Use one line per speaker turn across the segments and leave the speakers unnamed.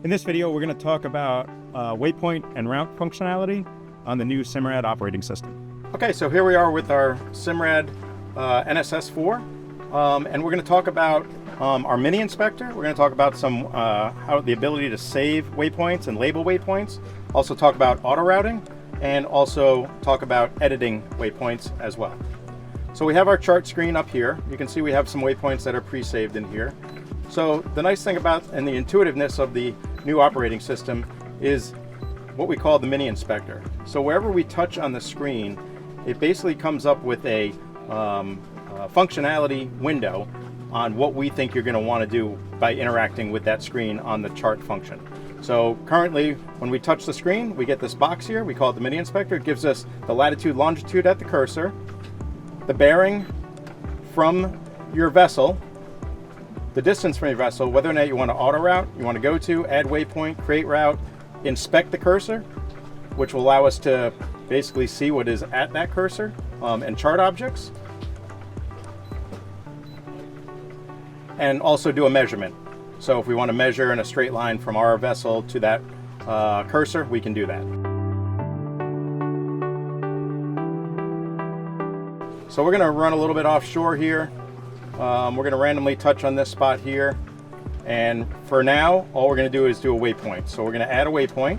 In this video, we're going to talk about Waypoint and route functionality on the new Simrad operating system.
Okay, so here we are with our Simrad NSS 4, and we're going to talk about our mini inspector. We're going to talk about some how the ability to save waypoints and label waypoints. Also talk about auto routing, and also talk about editing waypoints as well. So we have our chart screen up here. You can see we have some waypoints that are pre-saved in here. So the nice thing about and the intuitiveness of the new operating system is what we call the mini inspector. So wherever we touch on the screen, it basically comes up with a functionality window on what we think you're going to want to do by interacting with that screen on the chart function. So currently, when we touch the screen, we get this box here. We call it the mini inspector. It gives us the latitude, longitude at the cursor, the bearing from your vessel, the distance from your vessel, whether or not you want to auto route, you want to go to, add waypoint, create route, inspect the cursor, which will allow us to basically see what is at that cursor, and chart objects, and also do a measurement. So if we want to measure in a straight line from our vessel to that cursor, we can do that. So we're going to run a little bit offshore here. We're going to randomly touch on this spot here, and for now all we're going to do is do a waypoint. So we're going to add a waypoint,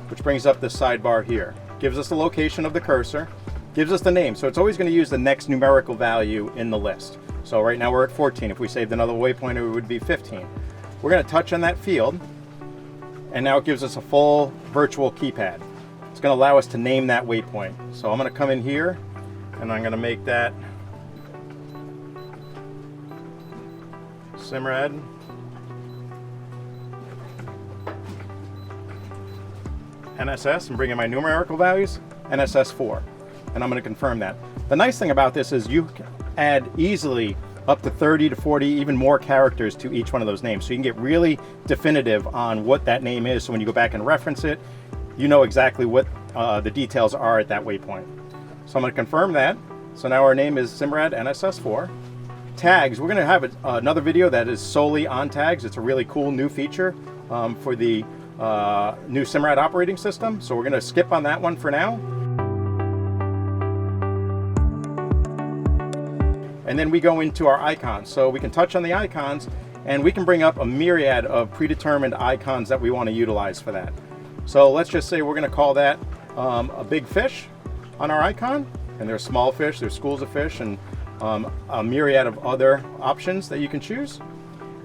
which brings up this sidebar here, gives us the location of the cursor, gives us the name. So it's always going to use the next numerical value in the list. So right now we're at 14. If we saved another waypoint, it would be 15. We're going to touch on that field, and now it gives us a full virtual keypad. It's going to allow us to name that waypoint. So I'm going to come in here and I'm going to make that Simrad NSS and bring in my numerical values, NSS 4, and I'm going to confirm that. The nice thing about this is you can add easily up to 30 to 40, even more characters to each one of those names. So you can get really definitive on what that name is. So when you go back and reference it, you know exactly what the details are at that waypoint. So I'm going to confirm that. So now our name is Simrad NSS 4. Tags, we're going to have another video that is solely on tags. It's a really cool new feature for the new Simrad operating system. So we're going to skip on that one for now. And then we go into our icons. So we can touch on the icons and we can bring up a myriad of predetermined icons that we want to utilize for that. So let's just say we're going to call that a big fish on our icon. And there's small fish, there's schools of fish, and a myriad of other options that you can choose.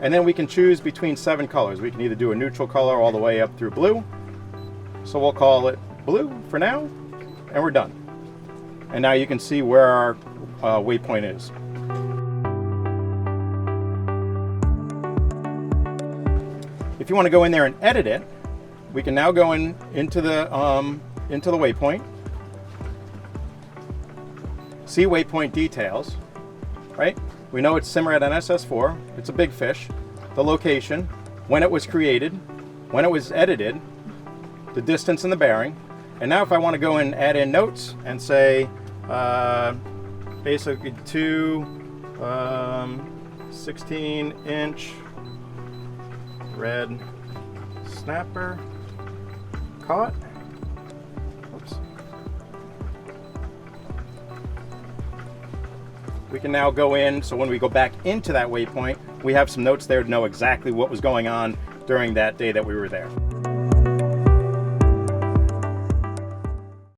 And then we can choose between 7 colors. We can either do a neutral color all the way up through blue. So we'll call it blue for now, and we're done. And now you can see where our waypoint is. If you want to go in there and edit it, we can now go into the waypoint, see waypoint details, right? We know it's Simrad NSS 4, it's a big fish, the location, when it was created, when it was edited, the distance and the bearing. And now if I want to go and add in notes and say, basically two 16-inch red snapper caught. Oops. We can now go in, so when we go back into that waypoint, we have some notes there to know exactly what was going on during that day that we were there.